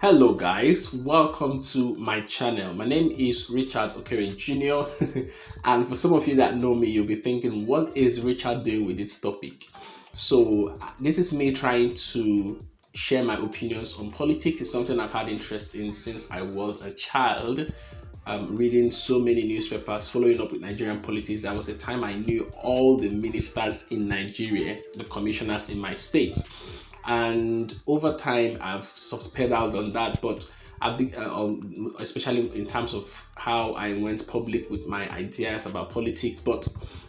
Hello guys, welcome to my channel. My name is Richard Okere Jr. and for some of you that know me, you'll be thinking, what is Richard doing with this topic? So this is me trying to share my opinions on politics. It's something I've had interest in since I was a child. Reading so many newspapers, following up with Nigerian politics. There was a time I knew all the ministers in Nigeria, the commissioners in my state, and over time I've soft pedaled on that. But I've been, especially in terms of how I went public with my ideas about politics. But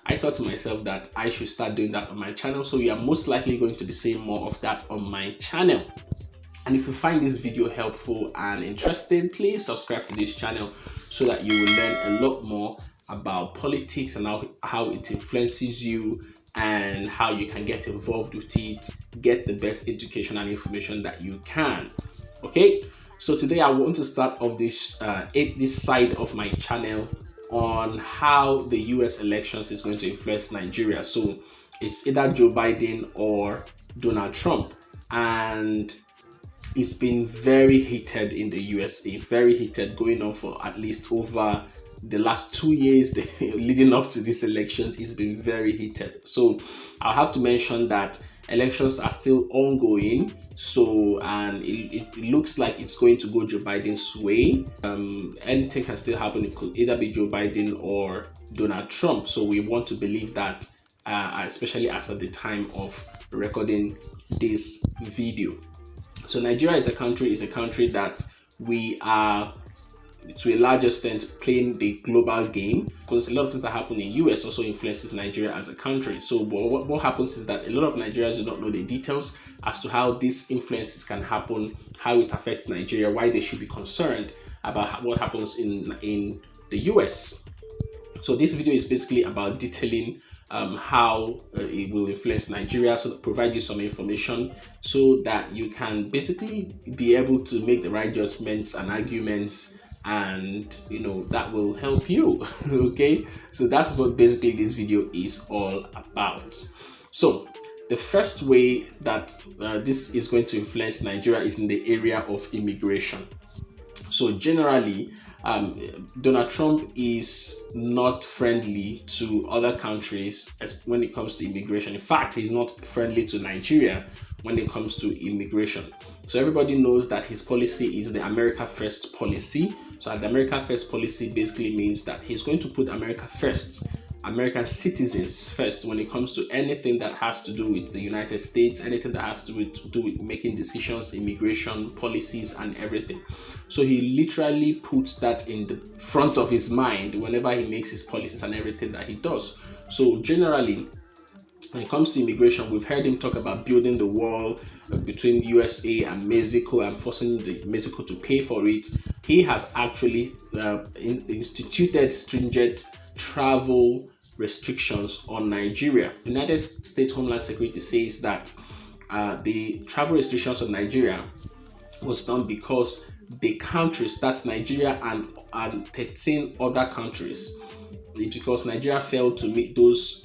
I thought to myself that I should start doing that on my channel. So you are most likely going to be seeing more of that on my channel. And if you find this video helpful and interesting, please subscribe to this channel so that you will learn a lot more about politics and how it influences you and how you can get involved with it, get the best education and information that you can. Okay, so today I want to start off this side of my channel on how the US elections is going to influence Nigeria. So it's either Joe Biden or Donald Trump, and it's been very heated in the USA, very heated, going on for at least over the last 2 years leading up to these elections. It's been very heated. So I'll have to mention that elections are still ongoing. So, and it looks like it's going to go Joe Biden's way. Anything can still happen. It could either be Joe Biden or Donald Trump. So we want to believe that, especially as at the time of recording this video. So Nigeria is a country that we are, to a large extent, playing the global game, because a lot of things that happen in US also influences Nigeria as a country. So what happens is that a lot of Nigerians do not know the details as to how these influences can happen, how it affects Nigeria, why they should be concerned about what happens in the US. So this video is basically about detailing how it will influence Nigeria, so to provide you some information so that you can basically be able to make the right judgments and arguments, and that will help you. Okay, so that's what basically this video is all about. So the first way that this is going to influence Nigeria is in the area of immigration. So generally, Donald Trump is not friendly to other countries when it comes to immigration. In fact, he's not friendly to Nigeria when it comes to immigration. So everybody knows that his policy is the America First policy. So the America First policy basically means that he's going to put America first, American citizens first, when it comes to anything that has to do with the United States, anything that has to do with making decisions, immigration policies and everything. So he literally puts that in the front of his mind whenever he makes his policies and everything that he does. So generally, when it comes to immigration, we've heard him talk about building the wall between USA and Mexico and forcing Mexico to pay for it. He has actually instituted stringent travel restrictions on Nigeria. The United States Homeland Security says that the travel restrictions on Nigeria was done because the countries, that's Nigeria and 13 other countries, because Nigeria failed to meet those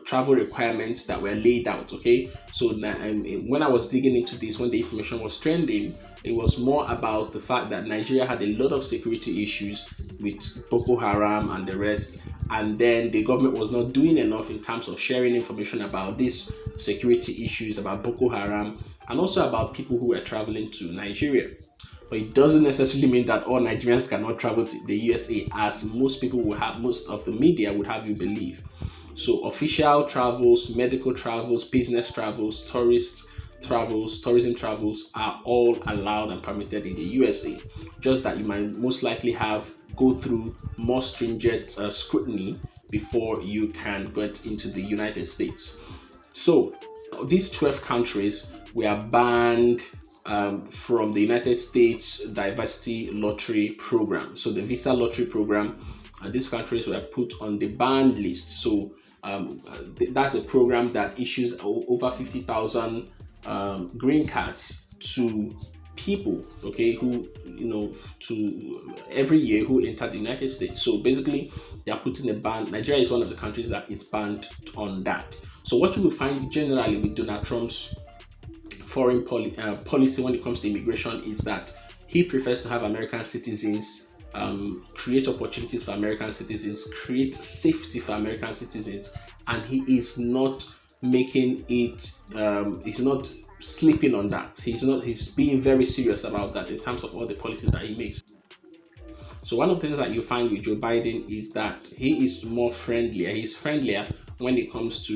travel requirements that were laid out. Okay, so when I was digging into this, when the information was trending, it was more about the fact that Nigeria had a lot of security issues with Boko Haram and the rest, and then the government was not doing enough in terms of sharing information about these security issues, about Boko Haram, and also about people who were traveling to Nigeria. But it doesn't necessarily mean that all Nigerians cannot travel to the USA, as most people will have, most of the media would have you believe. So official travels, medical travels, business travels, tourism travels are all allowed and permitted in the USA. Just that you might most likely go through more stringent scrutiny before you can get into the United States. So these 12 countries were banned from the United States Diversity Lottery Program. So the visa lottery program, these countries were put on the banned list. So that's a program that issues over 50,000 green cards to people, okay, who to every year who enter the United States. So basically, they are putting a ban. Nigeria is one of the countries that is banned on that. So what you will find generally with Donald Trump's foreign policy when it comes to immigration is that He prefers to have American citizens create opportunities for American citizens, create safety for American citizens, and he is not making it. He's not sleeping on that. He's being very serious about that in terms of all the policies that he makes. So one of the things that you find with Joe Biden is that he is more friendlier. He's friendlier when it comes to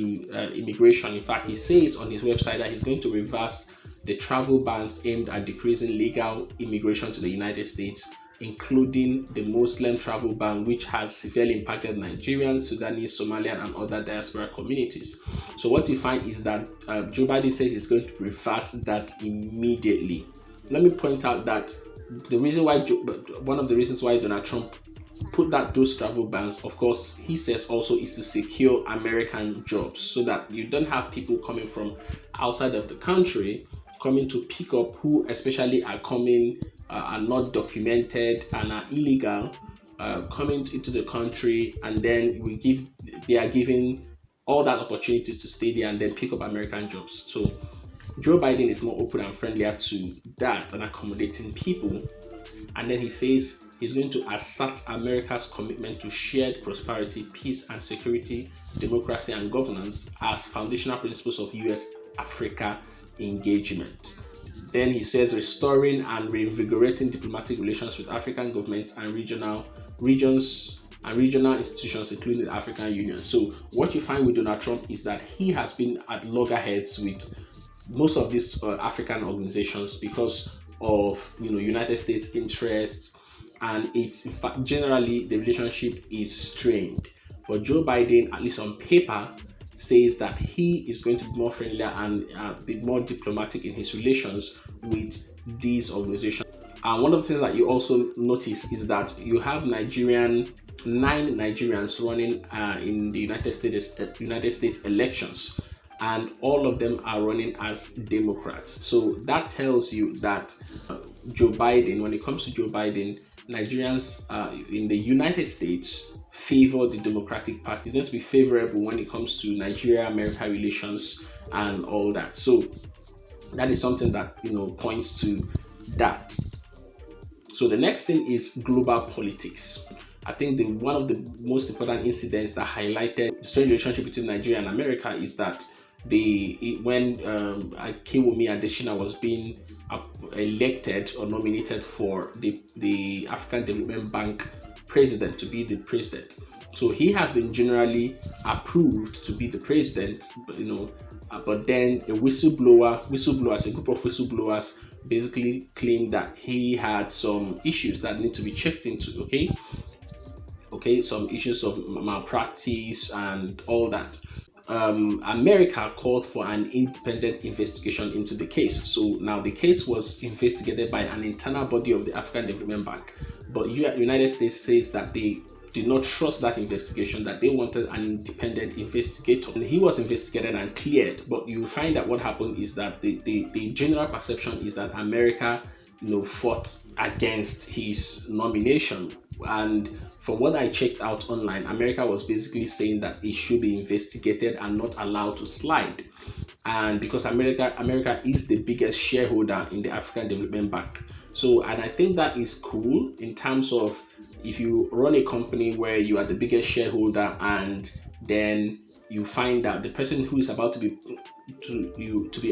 immigration. In fact, he says on his website that he's going to reverse the travel bans aimed at decreasing legal immigration to the United States, including the Muslim travel ban, which has severely impacted Nigerians, Sudanese, Somalian, and other diaspora communities. So what you find is that Joe Biden says he's going to reverse that immediately. Let me point out that one of the reasons why Donald Trump put those travel bans, of course, he says also is to secure American jobs, so that you don't have people coming from outside of the country coming to pick up, who especially are coming are not documented and are illegal, coming into the country, and then they are given all that opportunity to stay there and then pick up American jobs. So Joe Biden is more open and friendlier to that and accommodating people. And then he says he's going to assert America's commitment to shared prosperity, peace and security, democracy and governance as foundational principles of US-Africa engagement. Then he says restoring and reinvigorating diplomatic relations with African governments and regional institutions, including the African Union. So what you find with Donald Trump is that he has been at loggerheads with most of these African organizations because of United States interests, and it's in fact generally the relationship is strained. But Joe Biden, at least on paper, says that he is going to be more friendlier and be more diplomatic in his relations with these organizations. And one of the things that you also notice is that you have 9 Nigerians running in the United States elections, and all of them are running as Democrats. So that tells you that Joe Biden, when it comes to Joe Biden, Nigerians in the United States favor the Democratic Party. It's going to be favorable when it comes to Nigeria-America relations and all that. So that is something that points to that. So the next thing is global politics. I think one of the most important incidents that highlighted the strained relationship between Nigeria and America is that when Akiwumi Adesina was being elected or nominated for the African Development Bank president to be the president. So he has been generally approved to be the president, but then a group of whistleblowers basically claimed that he had some issues that need to be checked into. Okay, some issues of malpractice and all that. America called for an independent investigation into the case. So now the case was investigated by an internal body of the African Development Bank, but United States says that they did not trust that investigation, that they wanted an independent investigator. And he was investigated and cleared, but you find that what happened is that the general perception is that America fought against his nomination. And from what I checked out online, America was basically saying that it should be investigated and not allowed to slide. And because America is the biggest shareholder in the African Development Bank. So, and I think that is cool in terms of if you run a company where you are the biggest shareholder and then you find that the person who is about to be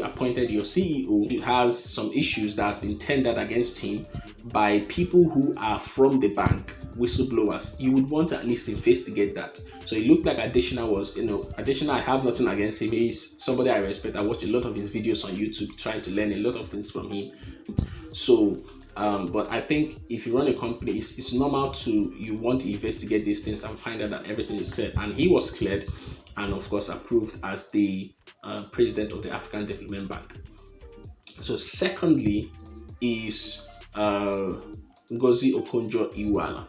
appointed your CEO has some issues that have been tendered against him by people who are from the bank, whistleblowers, you would want to at least investigate that. So it looked like Adesina was, Adesina, I have nothing against him. He's somebody I respect. I watch a lot of his videos on YouTube, trying to learn a lot of things from him. So but I think if you run a company, it's normal you want to investigate these things and find out that everything is clear. And he was cleared and of course approved as the president of the African Development Bank. So secondly is Ngozi Okonjo-Iweala.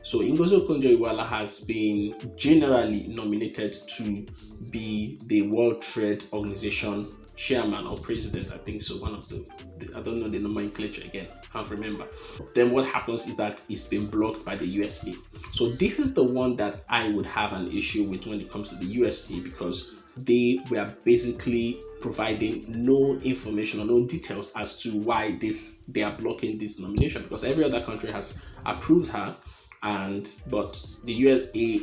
So Ngozi Okonjo-Iweala has been generally nominated to be the World Trade Organization chairman or president. I think so. One of the I don't know the nomenclature again. Can't remember. Then what happens is that it's been blocked by the USA. So this is the one that I would have an issue with when it comes to the USA, because they were basically providing no information or no details as to why they are blocking this nomination, because every other country has approved her, and but the USA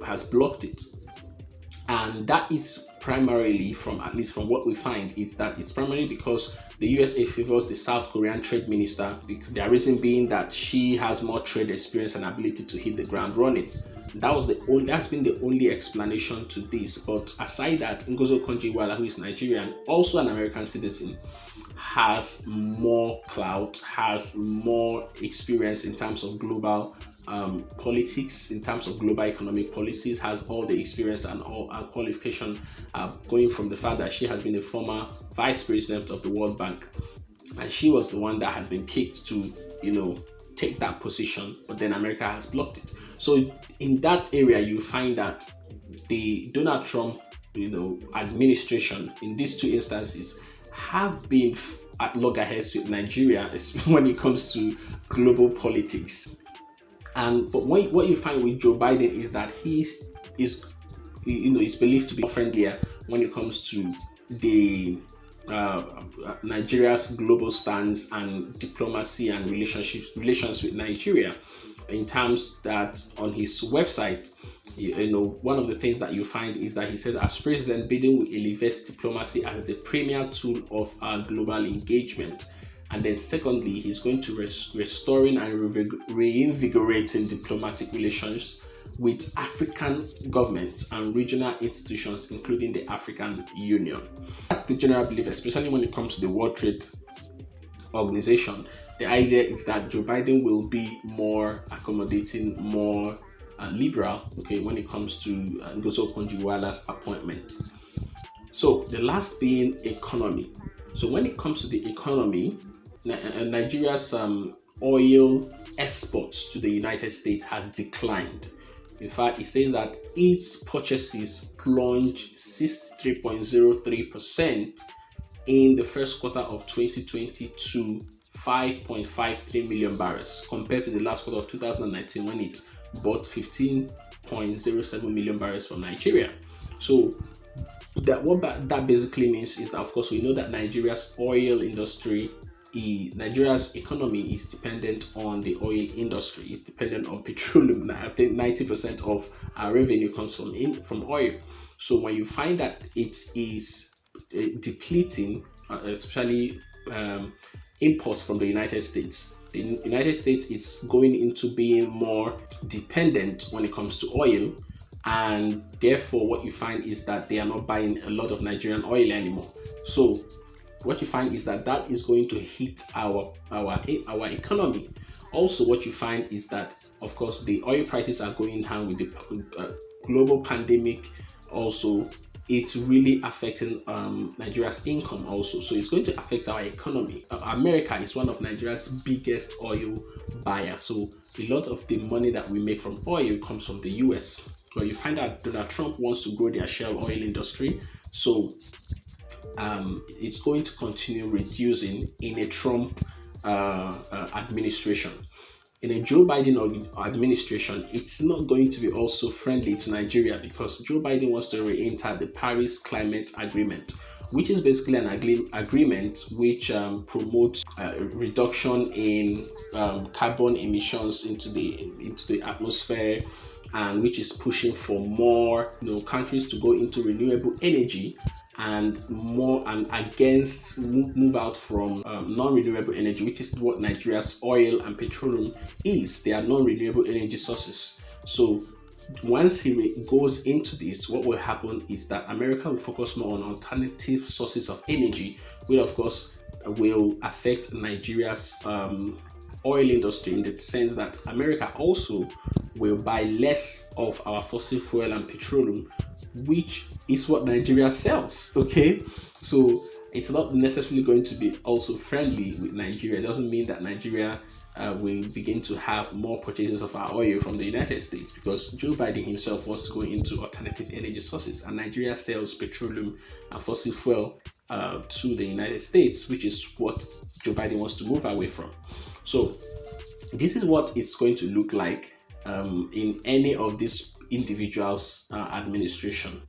has blocked it. And that is primarily, from at least from what we find, is that it's primarily because the USA favors the South Korean trade minister, their reason being that she has more trade experience and ability to hit the ground running. That's been the only explanation to this. But aside that, Ngozi Okonjo-Iweala, who is Nigerian, also an American citizen, has more clout, has more experience in terms of global politics, in terms of global economic policies, has all the experience and qualification, going from the fact that she has been a former vice president of the World Bank, and she was the one that has been picked to, take that position, but then America has blocked it. So in that area, you find that the Donald Trump, administration in these two instances have been at loggerheads with Nigeria when it comes to global politics. But what you find with Joe Biden is that he is believed to be friendlier when it comes to the Nigeria's global stance and diplomacy and relations with Nigeria, in terms that on his website, one of the things that you find is that he says, as president, Biden will elevate diplomacy as the premier tool of our global engagement. And then secondly, he's going to restoring and reinvigorating diplomatic relations with African governments and regional institutions, including the African Union. That's the general belief, especially when it comes to the World Trade Organization. The idea is that Joe Biden will be more accommodating, more liberal, when it comes to Ngozi Okonjo-Iweala's appointment. So the last being economy. So when it comes to the economy, Nigeria's oil exports to the United States has declined. In fact, it says that its purchases plunged 63.03% in the first quarter of 2020 to 5.53 million barrels, compared to the last quarter of 2019 when it bought 15.07 million barrels from Nigeria. So that basically means is that, of course, we know that Nigeria's economy is dependent on the oil industry. It's dependent on petroleum. I think 90% of our revenue comes from oil. So when you find that it is depleting, especially imports from the United States, the United States is going into being more dependent when it comes to oil. And therefore, what you find is that they are not buying a lot of Nigerian oil anymore. So what you find is that is going to hit our economy. Also, what you find is that, of course, the oil prices are going down with the global pandemic. Also, it's really affecting Nigeria's income also. So it's going to affect our economy. America is one of Nigeria's biggest oil buyers. So a lot of the money that we make from oil comes from the US. But you find that Donald Trump wants to grow their shale oil industry. So it's going to continue reducing in a Trump administration. In a Joe Biden administration, it's not going to be also friendly to Nigeria, because Joe Biden wants to re-enter the Paris Climate Agreement, which is basically an agreement which promotes reduction in carbon emissions into the atmosphere, and which is pushing for more countries to go into renewable energy, and against move out from non-renewable energy, which is what Nigeria's oil and petroleum is. They are non-renewable energy sources. So once he goes into this, what will happen is that America will focus more on alternative sources of energy, which of course will affect Nigeria's oil industry, in the sense that America also will buy less of our fossil fuel and petroleum, which is what Nigeria sells. So it's not necessarily going to be also friendly with Nigeria. It doesn't mean that Nigeria will begin to have more purchases of our oil from the United States, because Joe Biden himself wants to go into alternative energy sources, and Nigeria sells petroleum and fossil fuel to the United States, which is what Joe Biden wants to move away from. So this is what it's going to look like in any of these individuals' administration.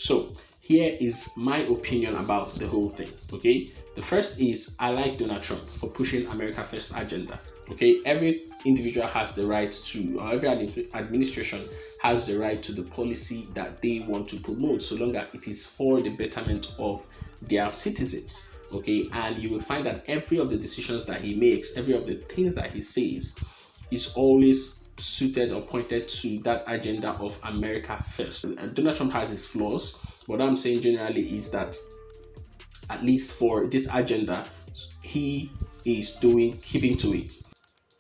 So here is my opinion about the whole thing. Okay, the first is I like Donald Trump for pushing America First agenda. Okay, every individual has the right to, or every administration has the right to the policy that they want to promote, so long as it is for the betterment of their citizens. Okay, and you will find that every of the decisions that he makes, every of the things that he says, is always suited or pointed to that agenda of America First. And Donald Trump has his flaws. What I'm saying generally is that, at least for this agenda, he is keeping to it.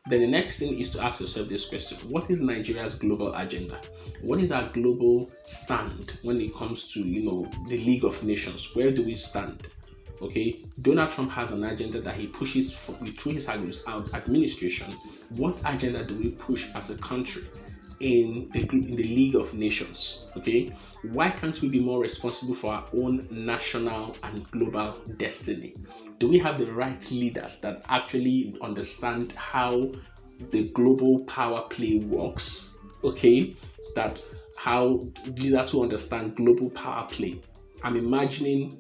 Then the next thing is to ask yourself this question: what is Nigeria's global agenda? What is our global stand when it comes to, the League of Nations? Where do we stand? Okay, Donald Trump has an agenda that he pushes through his administration. What agenda do we push as a country in the League of Nations? Okay, why can't we be more responsible for our own national and global destiny? Do we have the right leaders that actually understand how the global power play works? Okay, that how leaders who understand global power play. I'm imagining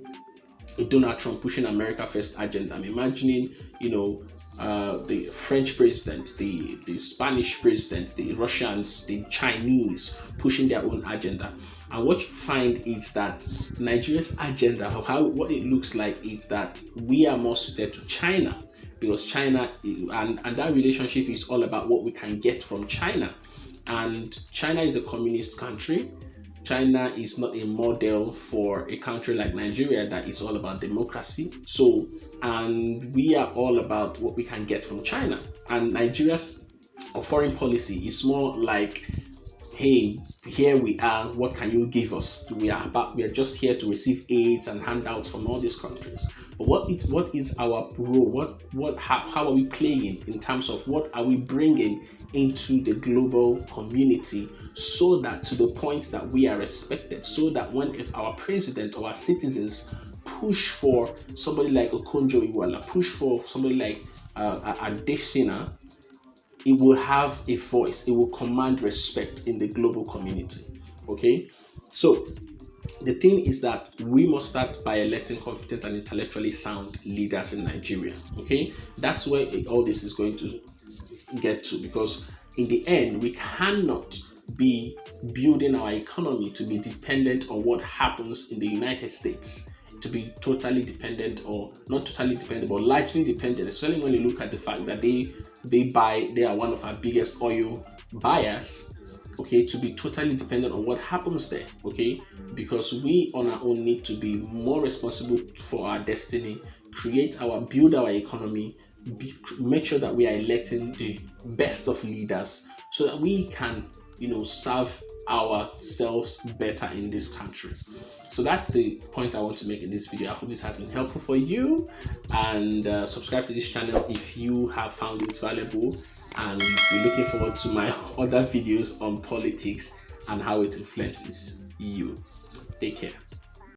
Donald Trump pushing America First agenda. I'm imagining, the French president, the Spanish president, the Russians, the Chinese pushing their own agenda. And what you find is that Nigeria's agenda, what it looks like, is that we are more suited to China, because China and that relationship is all about what we can get from China. And China is a communist country. China is not a model for a country like Nigeria that is all about democracy. So, and we are all about what we can get from China. And Nigeria's foreign policy is more like, hey, here we are, what can you give us? We are just here to receive aids and handouts from all these countries. But what is our role? How are we playing in terms of what are we bringing into the global community, so that to the point that we are respected, so that when our president or our citizens push for somebody like Okonjo-Iweala, push for somebody like Adesina, it will have a voice, it will command respect in the global community. Okay, so the thing is that we must start by electing competent and intellectually sound leaders in Nigeria. Okay, that's where all this is going to get to, because in the end, we cannot be building our economy to be dependent on what happens in the United States, to be totally dependent, or not totally dependent, but largely dependent, especially when you look at the fact that they are one of our biggest oil buyers. Okay, to be totally dependent on what happens there. Okay, because we on our own need to be more responsible for our destiny, build our economy, make sure that we are electing the best of leaders, so that we can, serve ourselves better in this country. So that's the point I want to make in this video. I hope this has been helpful for you, and subscribe to this channel if you have found this valuable, and be looking forward to my other videos on politics and how it influences you. Take care.